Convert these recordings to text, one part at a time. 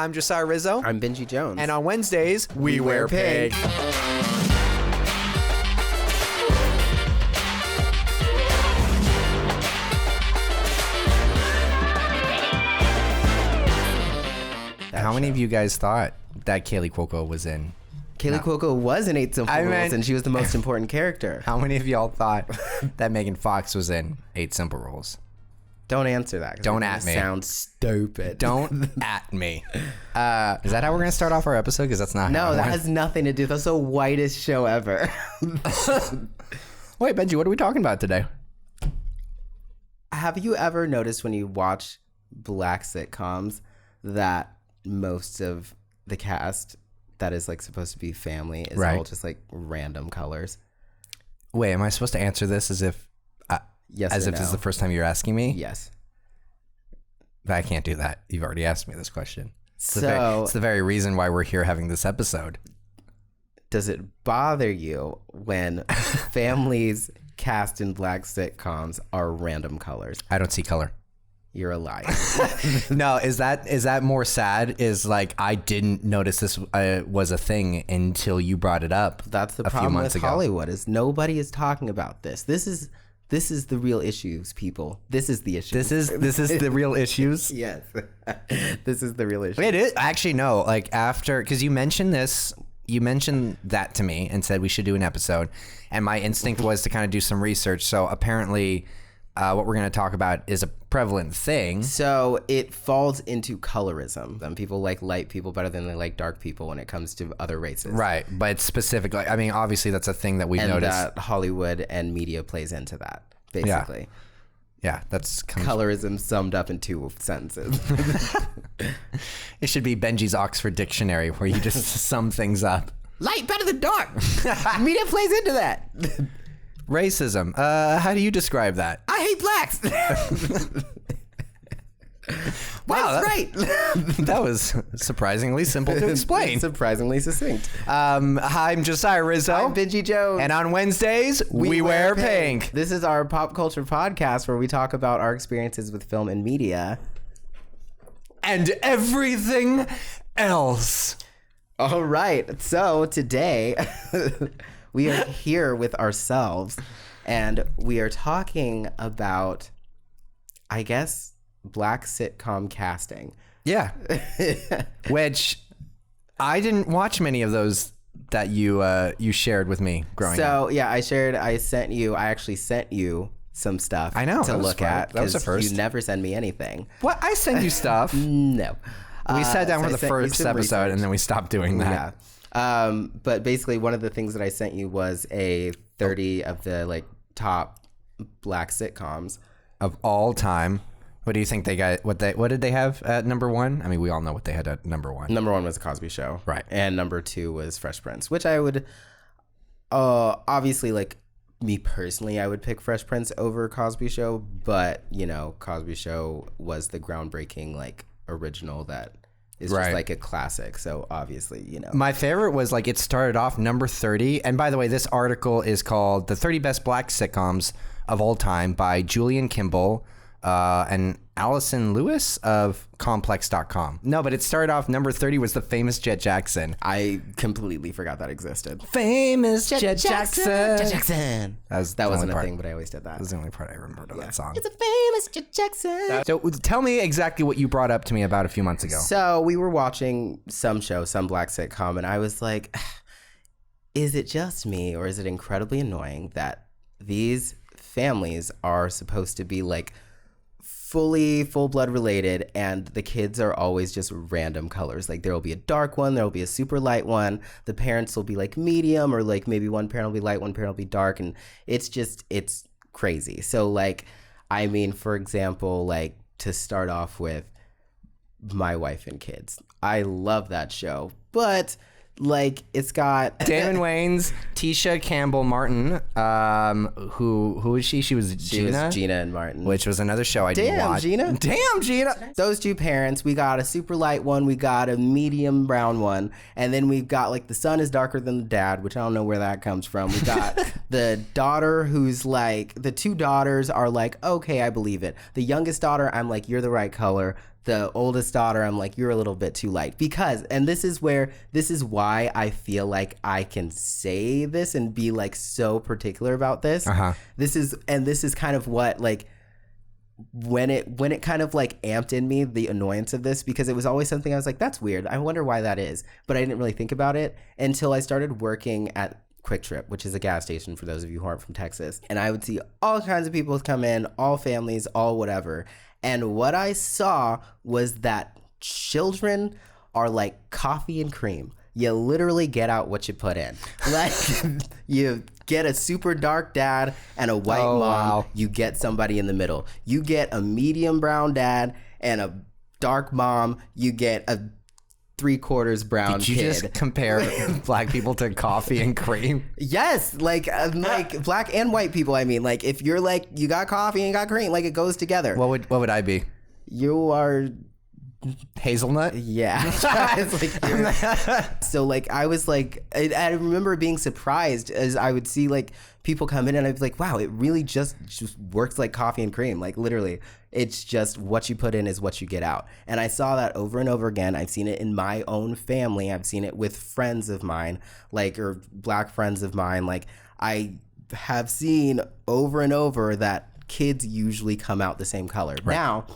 I'm Josiah Rizzo. I'm Benji Jones. And on Wednesdays, we wear pink. How many of you guys thought that Kaylee Cuoco was in? Kaylee Cuoco was in 8 Simple Rules, and she was the most important character. How many of y'all thought that Megan Fox was in 8 Simple Rules? Don't answer that. Don't at me. Sounds stupid. Don't at me. Is that how we're going to start off our episode? Because that's not No, that has nothing to do. That's the whitest show ever. Wait, Benji, what are we talking about today? Have you ever noticed when you watch black sitcoms that most of the cast that is like supposed to be family is all just like random colors? Wait, am I supposed to answer this as if yes, as if this is the first time you're asking me? Yes. But I can't do that. You've already asked me this question. It's the very reason why we're here having this episode. Does it bother you when families cast in black sitcoms are random colors? I don't see color. You're a liar. No, is that more sad? Is like I didn't notice this was a thing until you brought it up. That's the problem with Hollywood is nobody is talking about this. This is the real issues, people. This is the issue. This is the real issues. Yes, this is the real issue. It is actually no. Like after, because you mentioned this. You mentioned that to me and said we should do an episode, and my instinct was to kind of do some research. So apparently, what we're going to talk about is a prevalent thing. So it falls into colorism. People like light people better than they like dark people when it comes to other races. Right, but specifically, I mean, obviously that's a thing that we've noticed. And that Hollywood and media plays into that, basically. Yeah, that's colorism summed up in 2 sentences. It should be Benji's Oxford Dictionary where you just sum things up. Light better than dark. Media plays into that. Racism. How do you describe that? I hate blacks. Wow, that's right. That was surprisingly simple to explain. Surprisingly succinct. Hi, I'm Josiah Rizzo. I'm Benji Jones. And on Wednesdays, we wear pink. This is our pop culture podcast where we talk about our experiences with film and media. And everything else. All right. So today, we are here with ourselves, and we are talking about, I guess, black sitcom casting. Yeah. Which I didn't watch many of those that you shared with me growing up. So yeah, I actually sent you some stuff to look at. That was the first. You never send me anything. What? I send you stuff. No. We sat down for the first episode research. And then we stopped doing that. Yeah. But basically one of the things that I sent you was a 30 of the like top black sitcoms of all time. What do you think they got? What did they have at number 1? I mean, we all know what they had at number 1. Number 1 was Cosby Show, right? And number 2 was Fresh Prince, which I would, obviously, like me personally, I would pick Fresh Prince over Cosby Show. But you know, Cosby Show was the groundbreaking like original that is just like a classic. So obviously, you know, my favorite was like it started off number 30. And by the way, this article is called "The 30 Best Black Sitcoms of All Time" by Julian Kimball. And Allison Lewis of Complex.com. No, but it started off number 30 was the famous Jet Jackson. I completely forgot that existed. Famous Jet Jackson. Jet Jackson. That wasn't a thing, but I always did that. That was the only part I remembered of that song. It's a famous Jet Jackson. So tell me exactly what you brought up to me about a few months ago. So we were watching some black sitcom, and I was like, is it just me, or is it incredibly annoying that these families are supposed to be like full blood related, and the kids are always just random colors? Like there will be a dark one, there will be a super light one, the parents will be like medium, or like maybe one parent will be light, one parent will be dark, and it's crazy. So like, I mean, for example, like to start off with My Wife and Kids, I love that show, but like it's got Damon Wayans, Tisha Campbell Martin, who is she? She was Gina and Martin, which was another show I didn't watch. Damn Gina. Those 2 parents, we got a super light one, we got a medium brown one, and then we've got like the son is darker than the dad, which I don't know where that comes from. We got The daughter who's like, the two daughters are like, okay, I believe it. The youngest daughter, I'm like, you're the right color. The oldest daughter, I'm like, you're a little bit too light. Because, and this is why I feel like I can say this and be like so particular about this. This is kind of what like, when it kind of like amped in me the annoyance of this, because it was always something I was like, that's weird. I wonder why that is. But I didn't really think about it until I started working at Quick Trip, which is a gas station for those of you who aren't from Texas. And I would see all kinds of people come in, all families, all whatever. And what I saw was that children are like coffee and cream. You literally get out what you put in. Like, you get a super dark dad and a white mom. Wow. You get somebody in the middle. You get a medium brown dad and a dark mom. You get a 3/4 brown kid. Did you just compare black people to coffee and cream? Yes, like black and white people. I mean, like if you're like you got coffee and got cream, like it goes together. What would I be? You are hazelnut. Yeah. So like I was like, I remember being surprised as I would see like people come in and I'd be like, wow, it really just works like coffee and cream. Like literally, it's just what you put in is what you get out. And I saw that over and over again. I've seen it in my own family. I've seen it with friends of mine, like, or black friends of mine. Like I have seen over and over that kids usually come out the same color. Right. Now,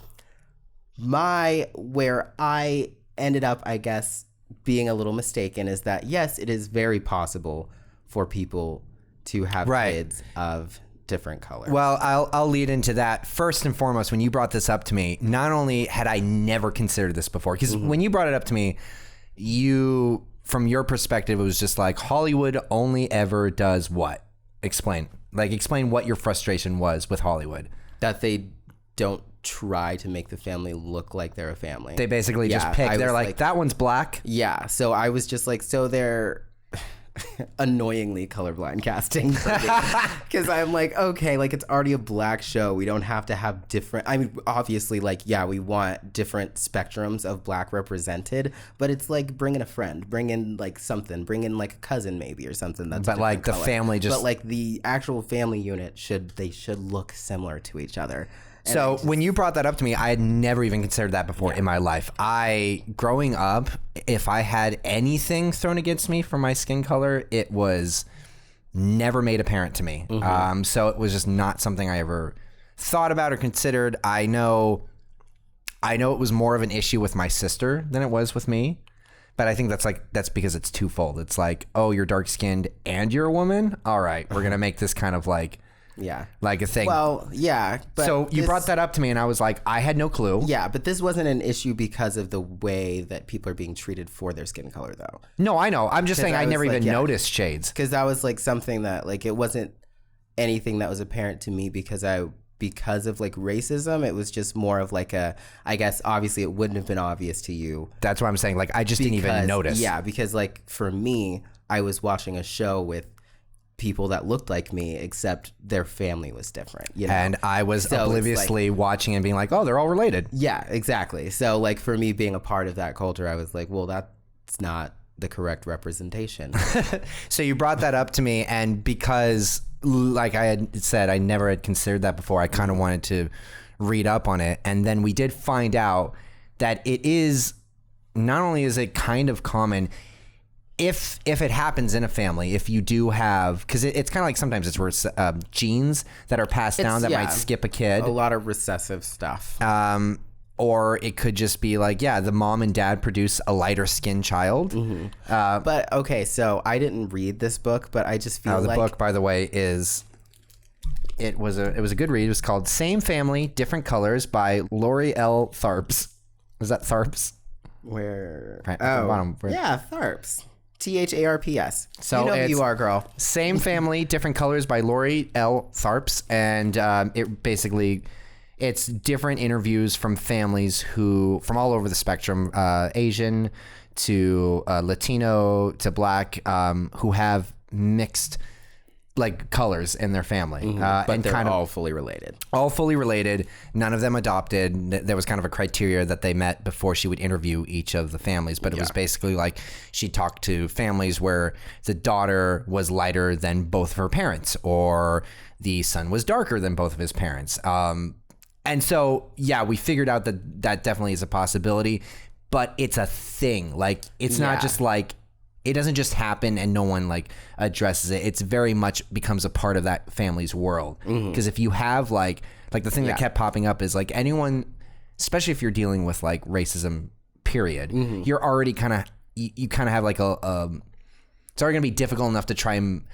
where I ended up, I guess, being a little mistaken is that, yes, it is very possible for people to have kids of different colors. Well, I'll lead into that. First and foremost, when you brought this up to me, not only had I never considered this before, because when you brought it up to me, from your perspective, it was just like Hollywood only ever does what? Explain what your frustration was with Hollywood. That they don't try to make the family look like they're a family. They basically just pick. They're like, that one's black. Yeah. So I was just like, so they're annoyingly colorblind casting, because I'm like, okay, like it's already a black show. We don't have to have different. I mean, obviously, like, yeah, we want different spectrums of black represented, but it's like bring in a friend, bring in like something, bring in like a cousin maybe or something. That's but like color. The family just. But like the actual family unit should look similar to each other. So when you brought that up to me, I had never even considered that before in my life. Growing up, if I had anything thrown against me for my skin color, it was never made apparent to me. So it was just not something I ever thought about or considered. I know it was more of an issue with my sister than it was with me. But I think that's because it's twofold. It's like, oh, you're dark skinned and you're a woman. All right, we're gonna make this kind of like. Yeah. Like a thing. Well, yeah. But so you brought that up to me and I was like, I had no clue. Yeah, but this wasn't an issue because of the way that people are being treated for their skin color, though. No, I know. I'm just saying I never even noticed shades. Because that was like something that like it wasn't anything that was apparent to me because of like racism. It was just more of like I guess obviously it wouldn't have been obvious to you. That's what I'm saying. Like I just didn't even notice. Yeah, because like for me, I was watching a show with people that looked like me, except their family was different, you know? And I was obliviously watching and being like, oh, they're all related. Yeah, exactly. So like for me being a part of that culture, I was like, well, that's not the correct representation. So you brought that up to me, and because like I had said, I never had considered that before, I kind of wanted to read up on it. And then we did find out that it is, not only is it kind of common, if it happens in a family, if you do have, because it's kind of like sometimes it's genes that are passed down that might skip a kid. A lot of recessive stuff. Or it could just be like, the mom and dad produce a lighter skinned child. But okay, so I didn't read this book, but I just feel the book, by the way, it was a good read. It was called Same Family, Different Colors by Lori L. Tharps. Is that Tharps? Where? Right, bottom. Yeah, Tharps. THARPS. So you know who you are, girl. Same Family, Different Colors by Lori L. Tharps. And it basically, it's different interviews from families from all over the spectrum, Asian to Latino to Black, who have mixed like colors in their family, but and they're kind of all fully related. all fully related. None of them adopted. There was kind of a criteria that they met before she would interview each of the families, but it was basically like she talked to families where the daughter was lighter than both of her parents, or the son was darker than both of his parents. And so, yeah, we figured out that that definitely is a possibility, but it's a thing. Like, it's not just like, it doesn't just happen and no one like addresses it. It's very much becomes a part of that family's world. Because if you have like the thing that kept popping up is like anyone, especially if you're dealing with like racism, period, you're already kind of, you kind of have like it's already gonna be difficult enough to try and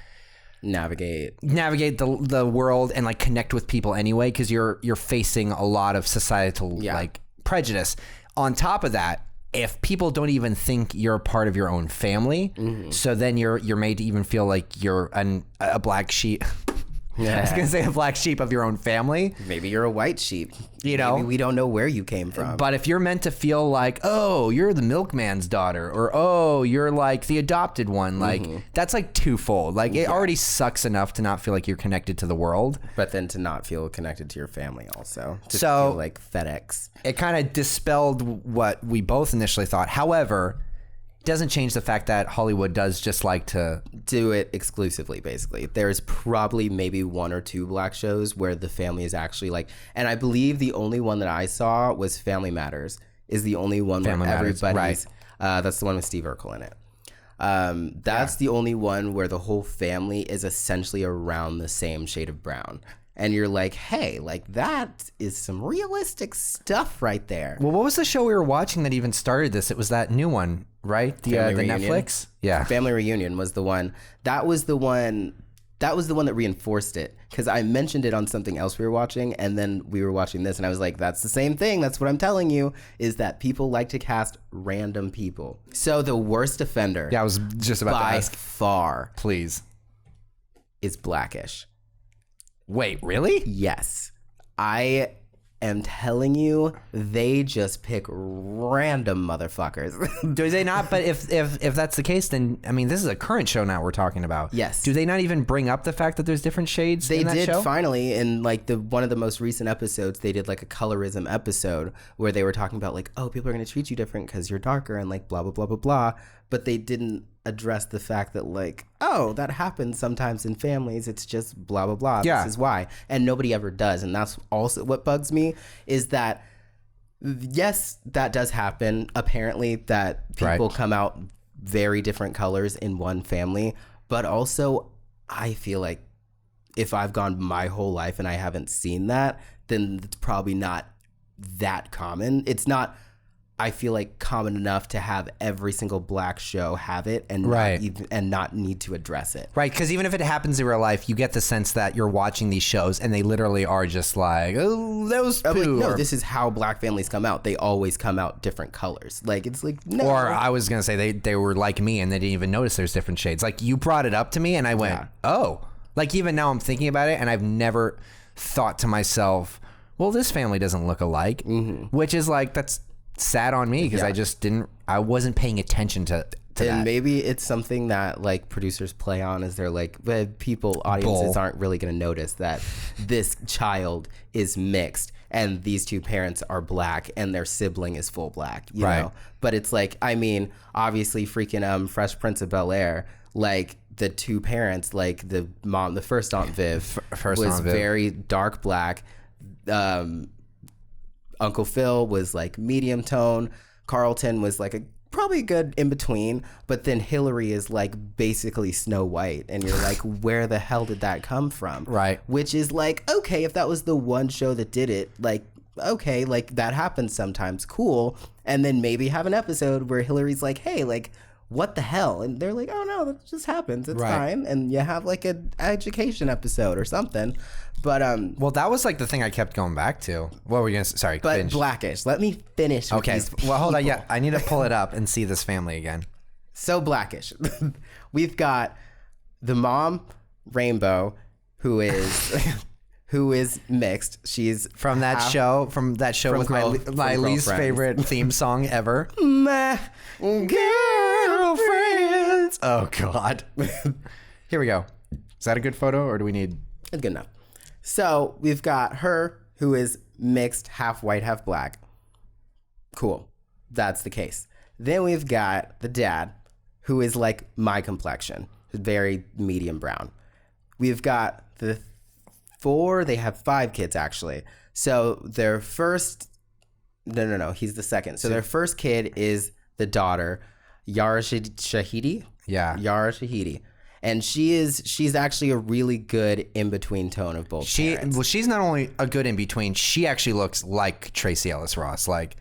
navigate the world and like connect with people anyway, because you're facing a lot of societal like prejudice. On top of that, if people don't even think you're a part of your own family, so then you're made to even feel like you're a black sheep. I was gonna say a black sheep of your own family. Maybe you're a white sheep. You know, maybe we don't know where you came from. But if you're meant to feel like, oh, you're the milkman's daughter, or oh, you're like the adopted one, like that's like twofold. Like it already sucks enough to not feel like you're connected to the world, but then to not feel connected to your family also. To so feel like FedEx. It kind of dispelled what we both initially thought. However, it doesn't change the fact that Hollywood does just like to do it exclusively, basically. There's probably maybe one or two black shows where the family is actually like, and I believe the only one that I saw was Family Matters, is the only one where everybody's, that's the one with Steve Urkel in it. That's the only one where the whole family is essentially around the same shade of brown. And you're like, hey, like that is some realistic stuff right there. Well, what was the show we were watching that even started this? It was that new one, right? The Netflix? Yeah. Family Reunion was the one. That was the one that reinforced it. Because I mentioned it on something else we were watching, and then we were watching this, and I was like, that's the same thing. That's what I'm telling you, is that people like to cast random people. So the worst offender, I was just about to ask. By far, please, is Blackish. Wait, really? Yes. I am telling you, they just pick random motherfuckers. Do they not? But if that's the case, then, I mean, this is a current show now we're talking about. Yes. Do they not even bring up the fact that there's different shades in that show? They did finally, in like one of the most recent episodes, they did like a colorism episode where they were talking about like, oh, people are going to treat you different because you're darker and like blah, blah, blah, blah, blah. But they didn't address the fact that like, oh, that happens sometimes in families. It's just blah, blah, blah. Yeah. This is why. And nobody ever does. And that's also what bugs me, is that, yes, that does happen. Apparently that people come out very different colors in one family. But also, I feel like if I've gone my whole life and I haven't seen that, then it's probably not that common. It's not, I feel like, common enough to have every single black show have it and not need to address it. Right, because even if it happens in real life, you get the sense that you're watching these shows and they literally are just like, oh, those poo. Like, no, this is how black families come out. They always come out different colors. Like, it's like, no. Or I was going to say they were like me and they didn't even notice there's different shades. Like, you brought it up to me and I went, oh. Like, even now I'm thinking about it and I've never thought to myself, well, this family doesn't look alike, which is like, that's sad on me because I wasn't paying attention to that. And maybe it's something that like producers play on, is they're like, audiences aren't really going to notice that this child is mixed and these two parents are black and their sibling is full black, you know? But it's like, I mean, obviously freaking Fresh Prince of Bel-Air, like the two parents, like the first Aunt Viv was very dark black. Uncle Phil was like medium tone. Carlton was like probably good in between, but then Hillary is like basically Snow White, and you're like, where the hell did that come from? Right. Which is like, okay, if that was the one show that did it, like, okay, like that happens sometimes, cool. And then maybe have an episode where Hillary's like, hey, like, what the hell? And they're like, oh no, that just happens, it's fine. And you have like an education episode or something. But well, that was like the thing I kept going back to. What were you gonna say? Sorry, but binge. Blackish. Let me finish. Okay. Well, hold on. Yeah, I need to pull it up and see this family again. So Blackish, we've got the mom, Rainbow, who is mixed. She's from that show with my least favorite theme song ever. My girlfriends. Oh God. Here we go. Is that a good photo, or do we need... It's good enough. So we've got her, who is mixed, half white, half black. Cool. That's the case. Then we've got the dad, who is like my complexion, very medium brown. We've got the they have 5 kids, actually. So their first... No, he's the second. So their first kid is the daughter, Yara Shahidi. Yeah. Yara Shahidi. And she's actually a really good in-between tone of both parents. Well, she's not only a good in-between, she actually looks like Tracee Ellis Ross. Like,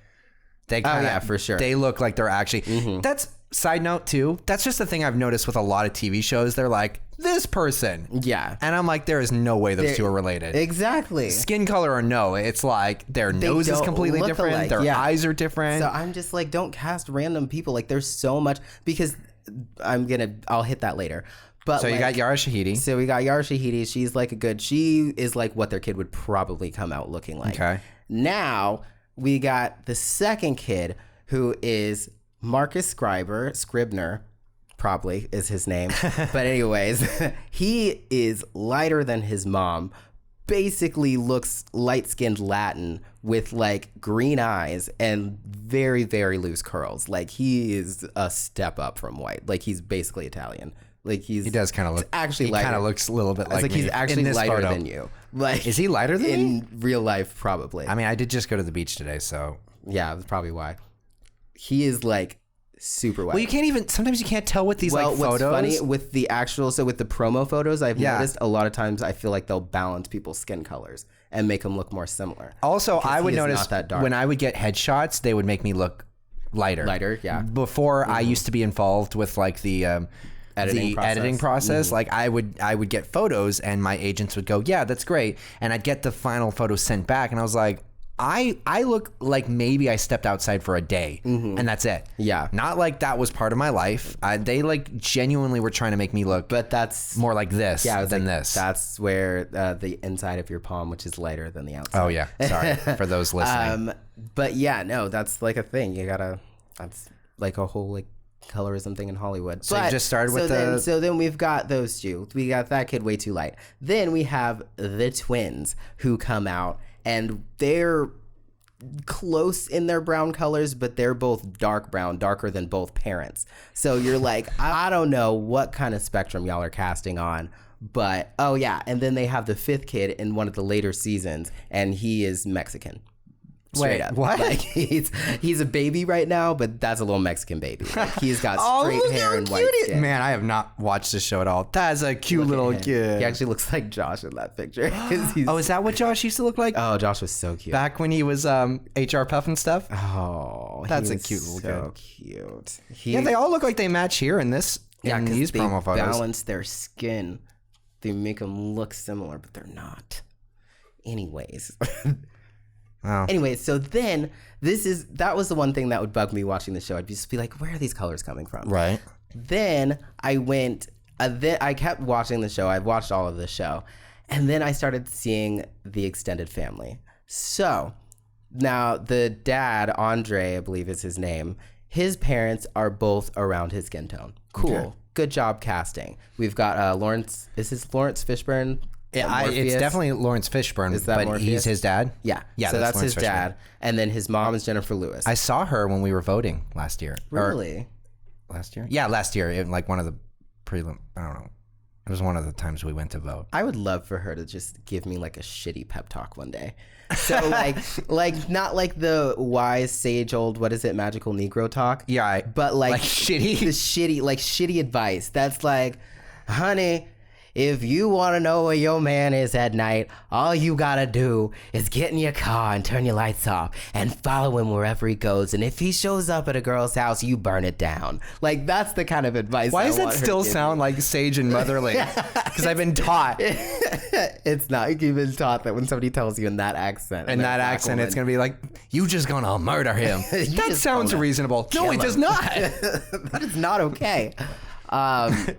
they kind of... yeah, for sure. They look like they're actually... That's... Side note, too, that's just the thing I've noticed with a lot of TV shows. They're like, this person. Yeah. And I'm like, there is no way those two are related. Exactly. Skin color or no, it's like their nose is completely different. Alike. Their eyes are different. So I'm just like, don't cast random people. Like, there's so much... Because I'll hit that later. But so you got Yara Shahidi. So we got Yara Shahidi. She's like she is like what their kid would probably come out looking like. Okay. Now we got the second kid, who is Marcus Scribner, probably is his name. But anyways, he is lighter than his mom, basically looks light-skinned Latin with like green eyes and very, very loose curls. Like, he is a step up from white. Like, he's basically Italian. Like, he does kind of look... Actually, he kind of looks a little bit like me. He's actually lighter than you. Like, is he lighter than me? In real life, probably. I mean, I did just go to the beach today, so... Yeah, that's probably why. He is like super white. Well, you can't even... Sometimes you can't tell with these like photos. What's funny with the actual... So with the promo photos, I've noticed a lot of times I feel like they'll balance people's skin colors and make them look more similar. Also, I would notice when I would get headshots, they would make me look lighter. Lighter, yeah. Before, I used to be involved with like the... editing process. Like, I would get photos and my agents would go, yeah, that's great. And I'd get the final photo sent back and I was like, I look like maybe I stepped outside for a day and that's it. Yeah. Not like that was part of my life. They like genuinely were trying to make me look but that's more like this than this. That's where the inside of your palm, which is lighter than the outside. Oh, yeah. Sorry for those listening. But yeah, no, that's like a thing. That's like a whole like colorism thing in Hollywood. So you just started with So then we've got those two. We got that kid way too light. Then we have the twins who come out, and they're close in their brown colors, but they're both dark brown, darker than both parents. So you're like, I don't know what kind of spectrum y'all are casting on. But, oh yeah, and then they have the 5th kid in one of the later seasons, and he is Mexican. Straight up. What? Like, he's a baby right now, but that's a little Mexican baby. Like, he's got straight hair and white skin. Man, I have not watched this show at all. That's a cute little kid. He actually looks like Josh in that picture. Oh, is that what Josh used to look like? Oh, Josh was so cute. Back when he was HR Puff and stuff? Oh, that's a cute little kid. So cute. Yeah, they all look like they match here in this. In these promo photos. They balance their skin. They make them look similar, but they're not. Anyways. Wow. Anyway, so then that was the one thing that would bug me watching the show. I'd just be like, where are these colors coming from? Right. Then I kept watching the show. I've watched all of the show. And then I started seeing the extended family. So now the dad, Andre, I believe is his name, his parents are both around his skin tone. Cool. Okay. Good job casting. We've got Laurence. Is this Laurence Fishburne? It's definitely Laurence Fishburne, but Morpheus? He's his dad? Yeah. Yeah, so that's Laurence his dad. And then his mom is Jennifer Lewis. I saw her when we were voting last year. Really? Last year? Yeah, last year. In like one of the prelim... I don't know. It was one of the times we went to vote. I would love for her to just give me like a shitty pep talk one day. So like not like the wise, sage old, what is it, magical Negro talk? Yeah. But like shitty? The shitty advice. That's like, honey... If you want to know where your man is at night, all you got to do is get in your car and turn your lights off and follow him wherever he goes. And if he shows up at a girl's house, you burn it down. Like, that's the kind of advice Why does that still sound like sage and motherly? Because I've been taught. It's not. You've been taught that when somebody tells you in that accent. In that accent, it's going to be like, you just going to murder him. That sounds reasonable. No, it does not. That is not okay.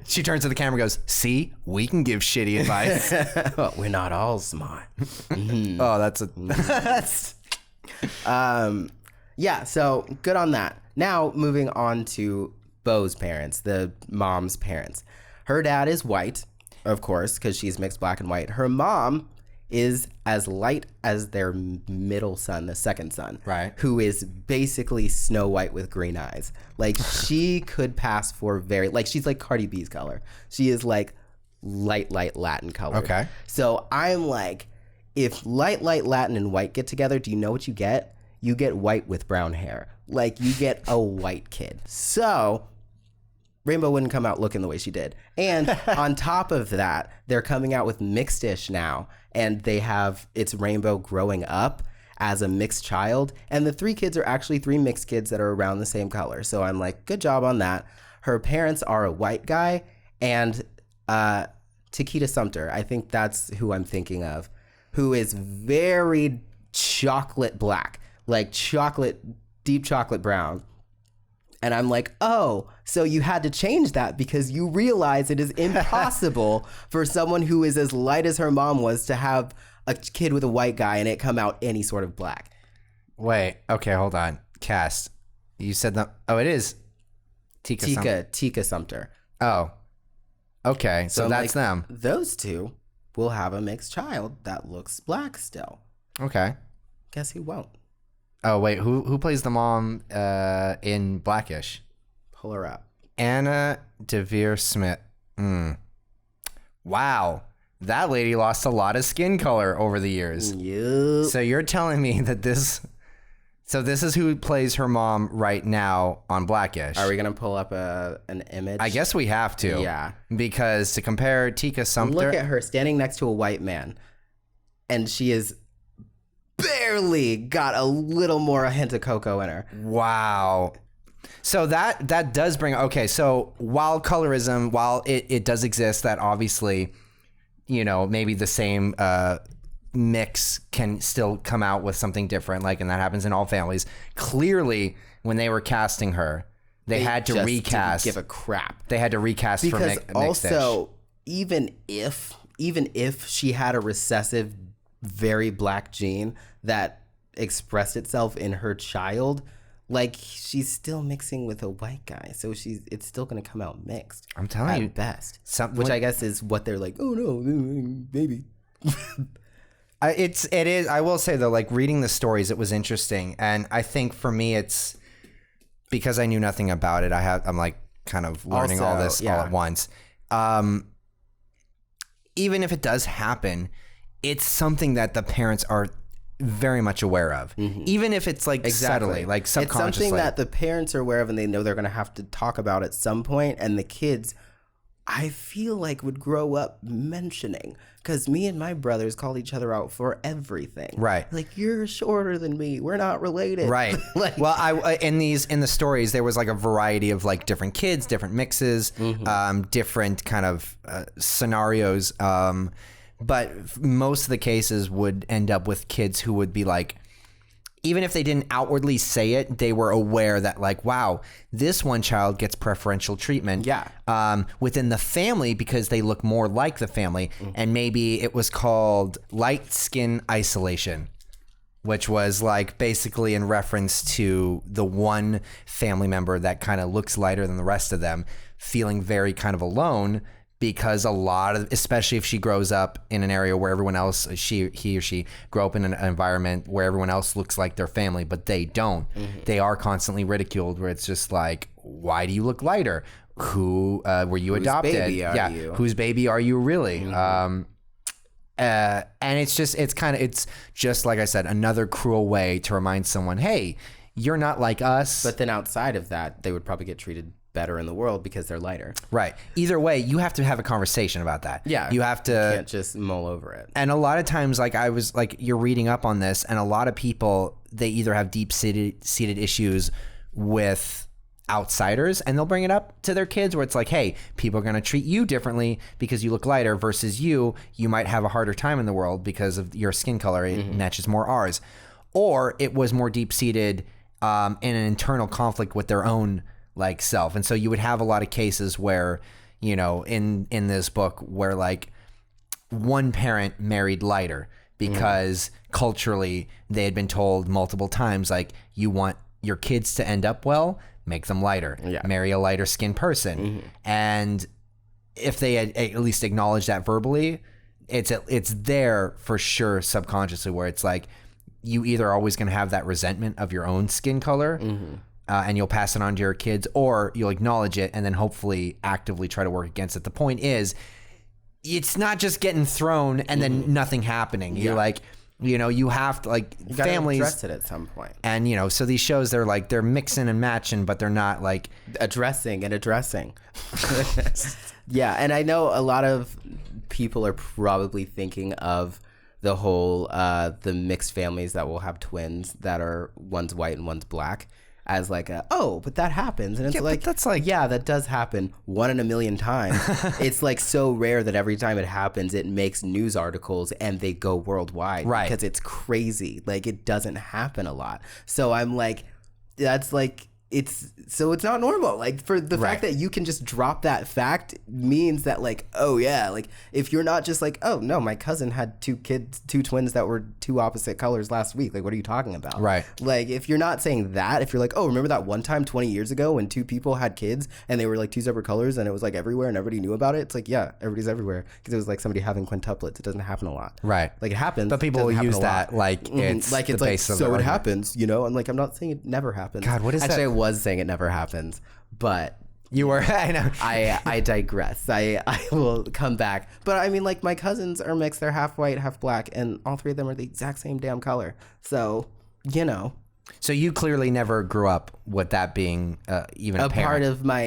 She turns to the camera and goes, see, we can give shitty advice. Well, we're not all smart. Mm-hmm. Oh, that's yeah, so good on that. Now, moving on to Beau's parents, the mom's parents. Her dad is white. of course, because she's mixed black and white. Her mom is as light as their middle son, the second son, right? Who is basically Snow White with green eyes. Like, she could pass for she's like Cardi B's color. She is like light Latin color. Okay. So I'm like, if light Latin and white get together, do you know what you get? You get white with brown hair. Like, you get a white kid. So Rainbow wouldn't come out looking the way she did. And on top of that, they're coming out with Mixed-ish now. And it's Rainbow growing up as a mixed child. And the 3 kids are actually 3 mixed kids that are around the same color. So I'm like, good job on that. Her parents are a white guy and Takeda Sumter. I think that's who I'm thinking of, who is very chocolate black, like deep chocolate brown. And I'm like, oh, so you had to change that because you realize it is impossible for someone who is as light as her mom was to have a kid with a white guy and it come out any sort of black. Wait, okay, hold on. Cast. You said that. Oh, it is Tika Sumter. Oh, okay. So that's like, them. Those 2 will have a mixed child that looks black still. Okay. Guess who won't? Oh, wait. Who plays the mom in Blackish? Pull her up. Anna Deavere Smith. Wow. That lady lost a lot of skin color over the years. Yep. So you're telling me that this is who plays her mom right now on Blackish. Are we going to pull up an image? I guess we have to. Yeah. Because to compare Tika Sumter. Look at her standing next to a white man. And she is barely got a little more a hint of cocoa in her. Wow. So that does bring, okay, so while colorism, while it does exist, that obviously, maybe the same mix can still come out with something different, like, and that happens in all families. Clearly, when they were casting her, they had to recast. Didn't give a crap. They had to recast because for also, even if she had a recessive, very black gene that expressed itself in her child, like, she's still mixing with a white guy, so it's still gonna come out mixed. I'm telling you, at best, which I guess is what they're like. Oh no, maybe. It is. I will say though, like, reading the stories, it was interesting, and I think for me, it's because I knew nothing about it. I'm like kind of learning all this all at once. Even if it does happen, it's something that the parents are very much aware of, even if it's like subtly, like subconsciously. It's something that the parents are aware of and they know they're going to have to talk about at some point, and the kids, I feel like, would grow up mentioning, because me and my brothers called each other out for everything. Right. Like, you're shorter than me. We're not related. Right. Like, well, in the stories, there was like a variety of like different kids, different mixes, different kind of scenarios. But most of the cases would end up with kids who would be like, even if they didn't outwardly say it, they were aware that, like, wow, this one child gets preferential treatment within the family because they look more like the family. And maybe it was called light skin isolation, which was like basically in reference to the one family member that kind of looks lighter than the rest of them, feeling very kind of alone. Because especially if she grows up in an area where everyone else, he or she grow up in an environment where everyone else looks like their family, but they don't. They are constantly ridiculed, where it's just like, why do you look lighter? Who were you adopted? Baby are you? Whose baby are you really? And it's just like I said, another cruel way to remind someone, hey, you're not like us. But then outside of that, they would probably get treated better in the world because they're lighter. Right. Either way, you have to have a conversation about that. Yeah. You have to. You can't just mull over it. And a lot of times, like, I was like, you're reading up on this, and a lot of people, they either have deep-seated issues with outsiders, and they'll bring it up to their kids, where it's like, hey, people are going to treat you differently because you look lighter, versus you might have a harder time in the world because of your skin color. It matches more ours. Or it was more deep-seated in an internal conflict with their own like self. And so you would have a lot of cases where, in this book, where like one parent married lighter because culturally they had been told multiple times, like, you want your kids to end up well, make them lighter, marry a lighter skinned person. And if they had at least acknowledged that verbally, it's there for sure subconsciously, where it's like you either are always going to have that resentment of your own skin color, and you'll pass it on to your kids, or you'll acknowledge it and then hopefully actively try to work against it. The point is, it's not just getting thrown and then nothing happening. You're like, you know, you have to, like, You families address it at some point. And, you know, so these shows, they're like, they're mixing and matching, but they're not like addressing. Yeah, and I know a lot of people are probably thinking of the whole the mixed families that will have twins that are one's white and one's black as like but that happens. And it's like, that's like, yeah, that does happen 1 in a million times. It's like so rare that every time it happens, it makes news articles and they go worldwide, right? Because it's crazy. Like, it doesn't happen a lot. So I'm like, that's like, it's not normal. Like, for the fact that you can just drop that fact means that, like, oh yeah, like, if you're not just like, oh no, my cousin had two twins that were two opposite colors last week, like, what are you talking about? Right. Like, if you're not saying that, if you're like, oh, remember that one time 20 years ago when two people had kids and they were like two separate colors and it was like everywhere and everybody knew about it, it's like, yeah, everybody's everywhere, because it was like somebody having quintuplets. It doesn't happen a lot. Right. Like, it happens, but people will use that like it's like, it's like, so it happens, you know? And like, I'm not saying it never happens. God, what is that? Actually, I was saying it never happens, but you were, I know. I digress. I will come back. But I mean, like, my cousins are mixed. They're half white, half black, and all three of them are the exact same damn color. So, you know. So you clearly never grew up with that being even a part of my,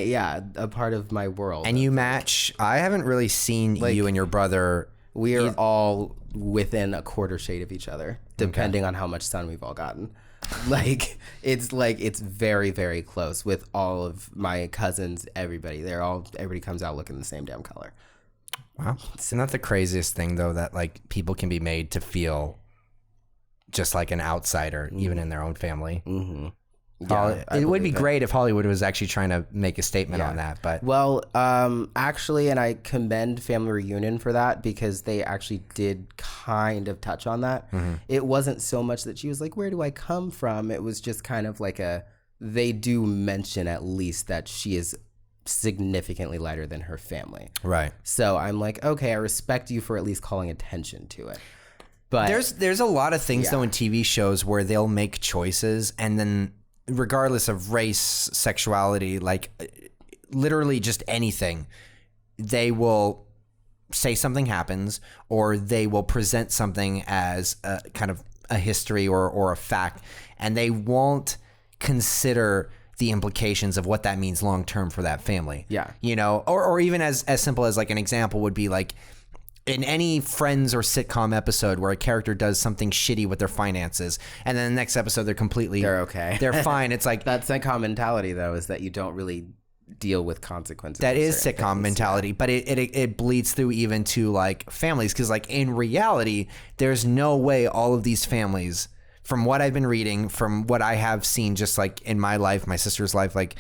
a part of my world. And you match, I haven't really seen like, you and your brother. We are all within a quarter shade of each other, depending on how much sun we've all gotten. Like, it's very, very close with all of my cousins, everybody. Everybody comes out looking the same damn color. Wow. Isn't that the craziest thing, though, that like people can be made to feel just like an outsider, even in their own family? Mm-hmm. Yeah, it would be great if Hollywood was actually trying to make a statement on that. But well, actually, and I commend Family Reunion for that, because they actually did kind of touch on that. Mm-hmm. It wasn't so much that she was like, where do I come from? It was just kind of like they do mention at least that she is significantly lighter than her family. Right. So I'm like, okay, I respect you for at least calling attention to it. But there's a lot of things though in TV shows where they'll make choices and then, regardless of race, sexuality, like literally just anything, they will say something happens, or they will present something as a kind of a history or a fact, and they won't consider the implications of what that means long term for that family. Yeah. You know, or even as simple as like an example would be like, in any Friends or sitcom episode where a character does something shitty with their finances, and then the next episode they're okay. They're fine. It's like that sitcom mentality, though, is that you don't really deal with consequences. That is sitcom mentality, but it bleeds through even to like families, because like in reality, there's no way all of these families, from what I've been reading, from what I have seen, just like in my life, my sister's life, like,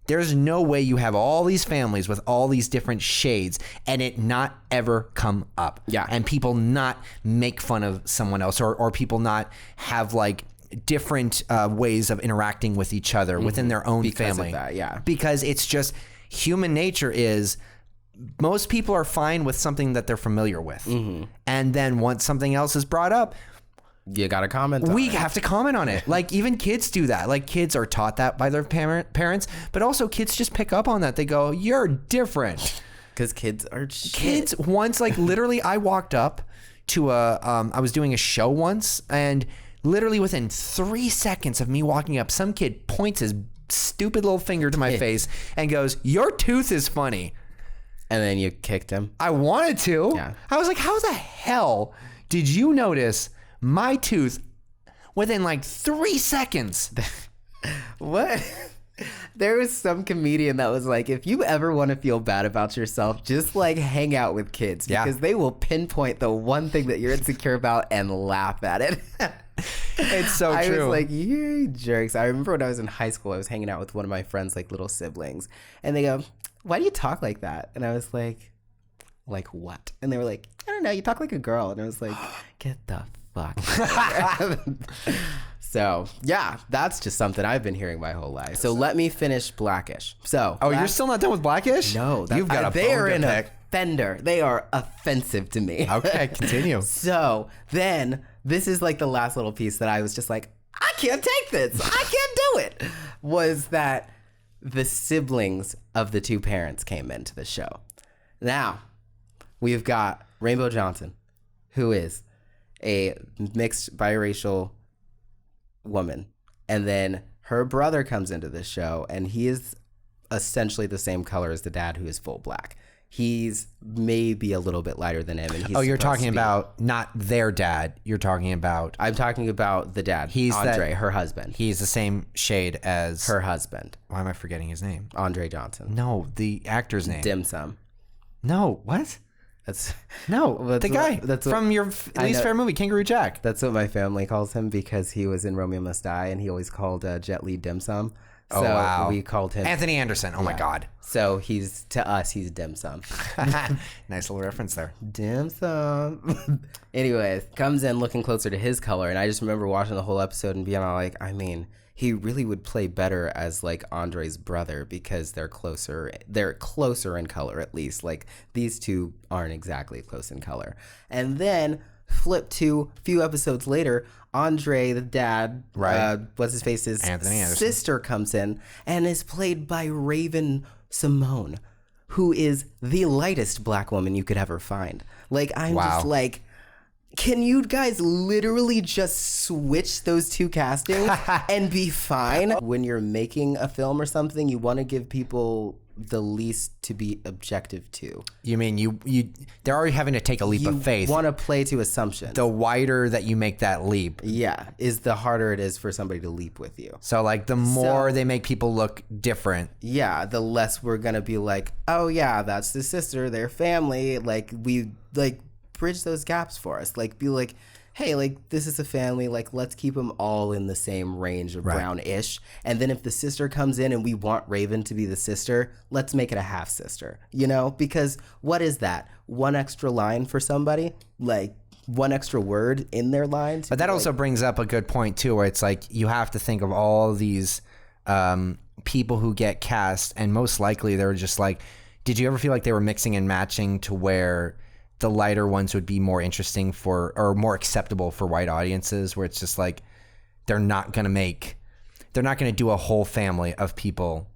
there's no way you have all these families with all these different shades and it not ever come up. Yeah. And people not make fun of someone else, or people not have like different ways of interacting with each other within their own family. Because of that, yeah. Because it's just human nature is most people are fine with something that they're familiar with. Mm-hmm. And then once something else is brought up, you got to comment on it. We have to comment on it. Like, even kids do that. Like, kids are taught that by their parents, but also kids just pick up on that. They go, you're different. Because kids are shit. Kids once, like, literally, I walked up to I was doing a show once, and literally within 3 seconds of me walking up, some kid points his stupid little finger to my face and goes, your tooth is funny. And then you kicked him? I wanted to. Yeah. I was like, how the hell did you notice my tooth within like 3 seconds? What? There was some comedian that was like, if you ever want to feel bad about yourself, just like hang out with kids, because they will pinpoint the one thing that you're insecure about and laugh at it. It's so true. I was like, you jerks. I remember when I was in high school, I was hanging out with one of my friends, like little siblings, and they go, why do you talk like that? And I was like what? And they were like, I don't know, you talk like a girl. And I was like, get the fuck. So, yeah, that's just something I've been hearing my whole life. So let me finish Blackish. So, you're still not done with Blackish? No, you've got a they are bone to an pick. offender. They are offensive to me. Okay, continue. So then, this is like the last little piece that I was just like, I can't take this. I can't do it. Was that the siblings of the two parents came into the show. Now, we've got Rainbow Johnson, who is a mixed biracial woman. And then her brother comes into the show, and he is essentially the same color as the dad, who is full black. He's maybe a little bit lighter than him. And he's you're talking about not their dad. You're talking about... I'm talking about the dad, He's Andre, her husband. He's the same shade as... Her husband. Why am I forgetting his name? Andre Johnson. No, the actor's name. Dim Sum. No, what? That's No, the guy from your least favorite movie, Kangaroo Jack. That's what my family calls him because he was in Romeo Must Die, and he always called Jet Li Dim Sum. So wow. we called him Anthony Anderson. Oh my God. So to us, he's Dim Sum. Nice little reference there. Dim Sum. Anyways, comes in looking closer to his color, and I just remember watching the whole episode and being all like, I mean, he really would play better as like Andre's brother because they're closer in color, at least. Like these two aren't exactly close in color. And then flip to a few episodes later, Andre, the dad, right? What's his face? His Anthony Anderson. Sister comes in and is played by Raven Simone, who is the lightest black woman you could ever find. Like, I'm just like, can you guys literally just switch those two castings and be fine? When you're making a film or something, you want to give people the least to be objective to. You mean they're already having to take a leap of faith. You want to play to assumptions. The wider that you make that leap, is the harder it is for somebody to leap with you. So like the more they make people look different, the less we're gonna be like, oh yeah, that's the sister, their family. Like we like bridge those gaps for us. Like be like, hey, like this is a family, like let's keep them all in the same range of brownish. And then if the sister comes in and we want Raven to be the sister, let's make it a half sister, you know? Because what is that? One extra line for somebody? Like one extra word in their line? But that also brings up a good point too, where it's like you have to think of all these people who get cast, and most likely they were just like, did you ever feel like they were mixing and matching to where the lighter ones would be more interesting for, or more acceptable for white audiences, where it's just like they're not going to do a whole family of people.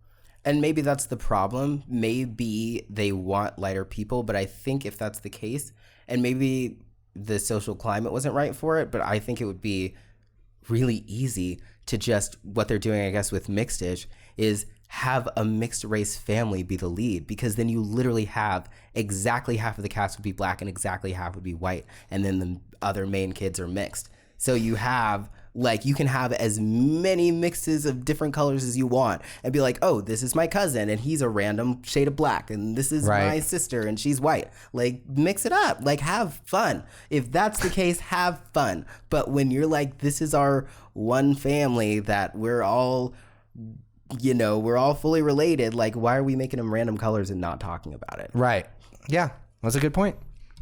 And maybe that's the problem. Maybe they want lighter people, but I think if that's the case, and maybe the social climate wasn't right for it, but I think it would be really easy to just, what they're doing, I guess, with Mixed-ish is have a mixed race family be the lead, because then you literally have exactly half of the cast would be black and exactly half would be white, and then the other main kids are mixed. So you have like, you can have as many mixes of different colors as you want and be like, oh, this is my cousin and he's a random shade of black, and this is my sister and she's white. Like, mix it up, like have fun. If that's the case, have fun. But when you're like, this is our one family that we're all, you know, we're all fully related, like, why are we making them random colors and not talking about it? Right. Yeah, that's a good point.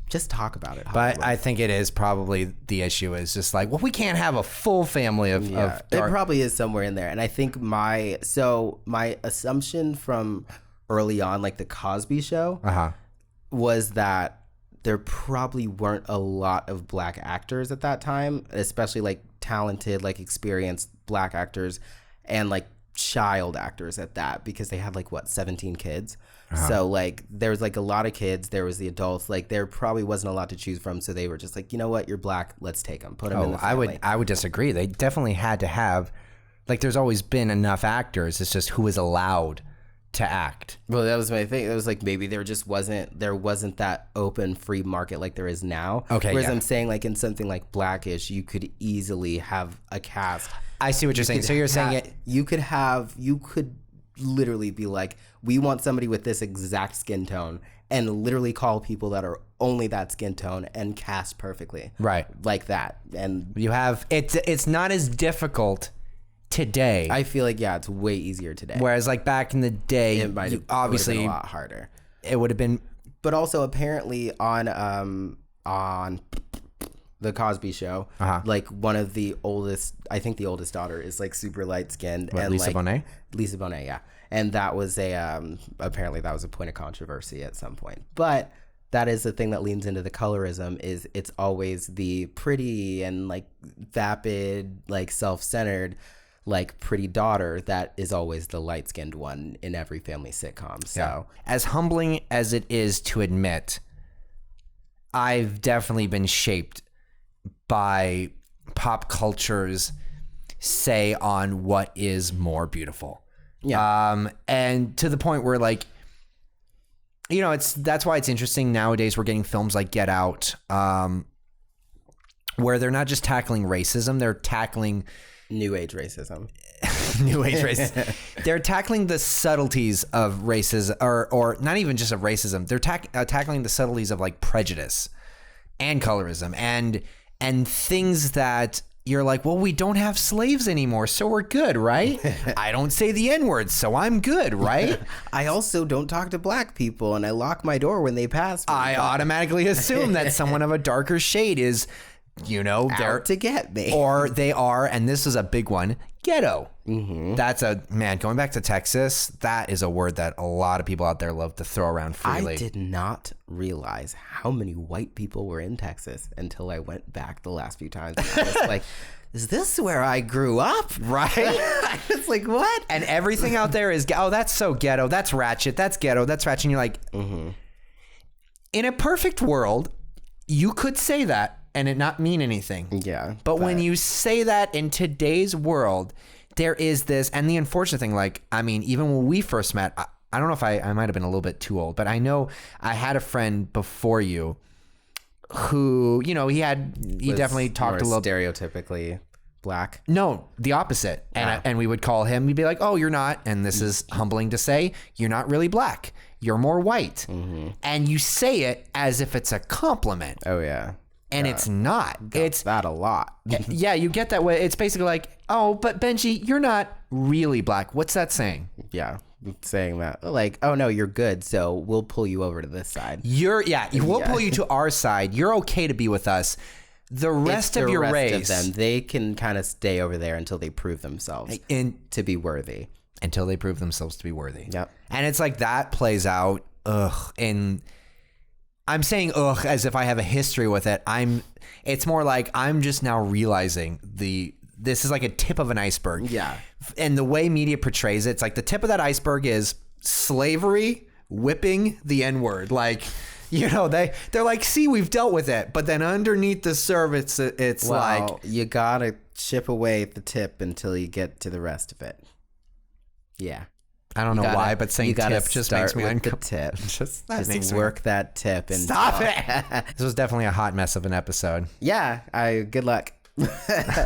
Just talk about it. But I think it is probably the issue is just like, well, we can't have a full family of it probably is somewhere in there. And I think my assumption from early on, like the Cosby Show, was that there probably weren't a lot of black actors at that time, especially like talented, like experienced black actors and like child actors at that, because they had like 17 kids. So like there was like a lot of kids, there was the adults, like there probably wasn't a lot to choose from, so they were just like, you know what, you're black, let's take them, put them in the family. I would disagree. They definitely had to have, like, there's always been enough actors, it's just who was allowed to act. Well, that was my thing. It was like maybe there wasn't that open free market like there is now. Whereas I'm saying, like, in something like Blackish, you could easily have a cast. I see what you're saying. So you're saying you could literally be like, we want somebody with this exact skin tone, and literally call people that are only that skin tone and cast perfectly. Right. Like that. And you have, it's not as difficult today. I feel like, it's way easier today. Whereas like back in the day, it might have obviously been a lot harder. It would have been. But also apparently on the the Cosby Show. Like one of the oldest, I think the oldest daughter is like super light skinned. What, and Lisa Bonet? Lisa Bonet, yeah. And that was apparently that was a point of controversy at some point. But that is the thing that leans into the colorism, is it's always the pretty and like vapid, like self-centered, like pretty daughter that is always the light-skinned one in every family sitcom. So as humbling as it is to admit, I've definitely been shaped by pop culture's say on what is more beautiful. Yeah. And to the point where, like, you know, that's why it's interesting nowadays. We're getting films like Get Out, where they're not just tackling racism, they're tackling New Age racism. New Age racism. They're tackling the subtleties of racism, or not even just of racism. They're tackling the subtleties of like prejudice and colorism and things that you're like, well, we don't have slaves anymore, so we're good, right? I don't say the N-word, so I'm good, right? I also don't talk to black people, and I lock my door when they pass me. I automatically assume that someone of a darker shade is, you know, they're out to get me, or they are, and this is a big one, ghetto. That's going back to Texas, that is a word that a lot of people out there love to throw around freely. I did not realize how many white people were in Texas until I went back the last few times. And I was like, is this where I grew up? Right? I was like, what? And everything out there is, oh, that's so ghetto, that's ratchet, that's ghetto, that's ratchet. And you're like, in a perfect world, you could say that and it not mean anything. Yeah. But when you say that in today's world, there is this, and the unfortunate thing, like, I mean, even when we first met, I don't know if I might have been a little bit too old, but I know I had a friend before you who, you know, he definitely talked a little stereotypically black. No, the opposite. And we would call him, we'd be like, oh, you're not, and this is humbling to say, you're not really black. You're more white. And you say it as if it's a compliment. Oh, yeah. And it's not. It's that a lot. Yeah, you get that way. It's basically like, oh, but Benji, you're not really black. What's that saying? Yeah, saying that. Like, oh, no, you're good, so we'll pull you over to this side. We'll pull you to our side. You're okay to be with us. The rest of your race, of them, they can kind of stay over there until they prove themselves to be worthy. Until they prove themselves to be worthy. Yep. And it's like that plays out, and I'm saying ugh as if I have a history with it. It's more like I'm just now realizing this is like a tip of an iceberg. Yeah. And the way media portrays it, it's like the tip of that iceberg is slavery, whipping, the N-word. Like, you know, they're like, see, we've dealt with it. But then underneath the surface, it's like, you gotta chip away at the tip until you get to the rest of it. Yeah. I don't know why, but saying tip just makes me uncomfortable. Just work that tip and stop it. This was definitely a hot mess of an episode. Yeah. Good luck.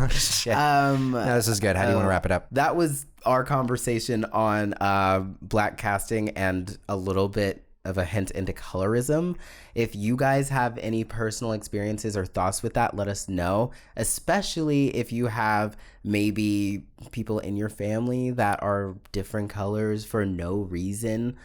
Shit. No, this is good. How do you want to wrap it up? That was our conversation on black casting and a little bit of a hint into colorism. If you guys have any personal experiences or thoughts with that, let us know, especially if you have maybe people in your family that are different colors for no reason.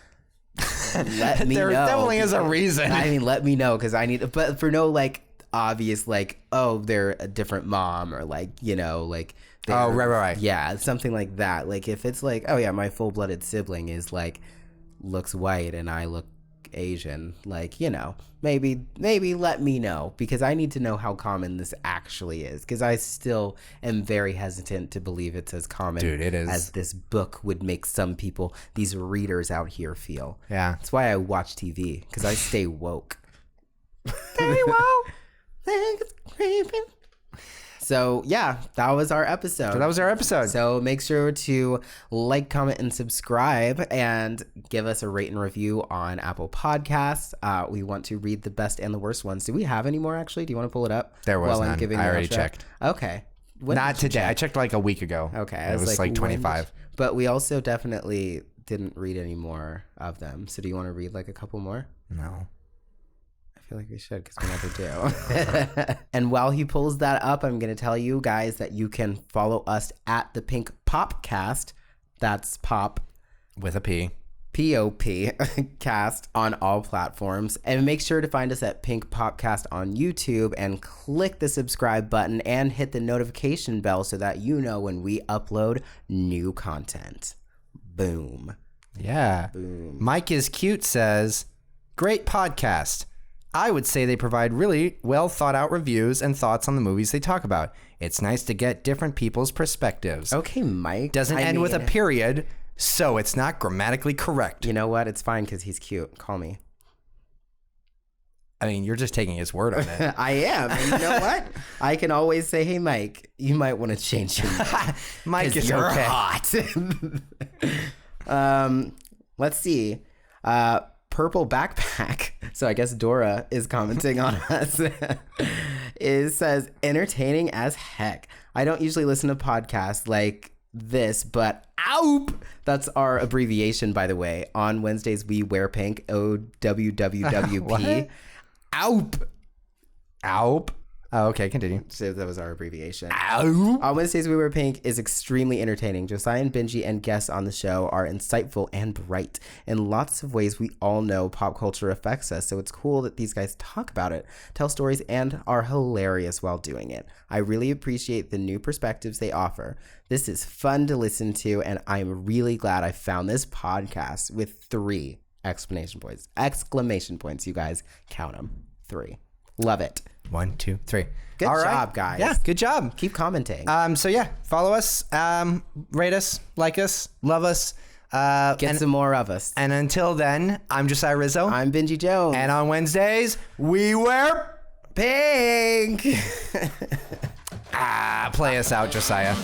Let me know. There definitely is a reason. I mean, let me know, because I need, but for no like obvious, like, oh, they're a different mom, or like, you know, like, oh, right. Yeah, something like that. Like if it's like, oh yeah, my full-blooded sibling is like, looks white and I look Asian, like, you know, maybe let me know, because I need to know how common this actually is, because I still am very hesitant to believe it's as common as this book would make some people, these readers out here, feel. Yeah, that's why I watch TV, because I stay woke. Very woke. So yeah, that was our episode. So make sure to like, comment, and subscribe, and give us a rate and review on Apple Podcasts. We want to read the best and the worst ones. Do we have any more, actually? Do you want to pull it up? There was none. I already checked. Okay. Not today. I checked like a week ago. Okay. It was like 25. But we also definitely didn't read any more of them. So do you want to read like a couple more? No. I feel like we should, because we never do. And while he pulls that up, I'm going to tell you guys that you can follow us at the Pink Popcast. That's pop with a P. POP cast on all platforms. And make sure to find us at Pink Popcast on YouTube and click the subscribe button and hit the notification bell so that you know when we upload new content. Boom. Yeah. Boom. Mike is Cute says, great podcast. I would say they provide really well thought out reviews and thoughts on the movies they talk about. It's nice to get different people's perspectives. Okay, Mike. Doesn't end with a period, so it's not grammatically correct. You know what? It's fine because he's cute. Call me. I mean, you're just taking his word on it. I am. And you know what? I can always say, hey, Mike, you might want to change your name. Mike is you're okay. hot. Let's see. Purple Backpack. So I guess Dora is commenting on us. It says, entertaining as heck. I don't usually listen to podcasts like this, but OWP. That's our abbreviation, by the way. On Wednesdays, we wear pink. OWWWP. OWP. OWP. Oh, okay, continue. So that was our abbreviation. OWP. On Wednesdays, We Wear Pink is extremely entertaining. Josiah and Benji and guests on the show are insightful and bright. In lots of ways, we all know pop culture affects us, so it's cool that these guys talk about it, tell stories, and are hilarious while doing it. I really appreciate the new perspectives they offer. This is fun to listen to, and I'm really glad I found this podcast with 3 exclamation points. Exclamation points, you guys. Count them. 3. Love it. 1, 2, 3. Good All job, right. guys. Yeah, good job. Keep commenting. So yeah, follow us, rate us, like us, love us. Get some more of us. And until then, I'm Josiah Rizzo. I'm Benji Jones. And on Wednesdays, we wear pink. play us out, Josiah.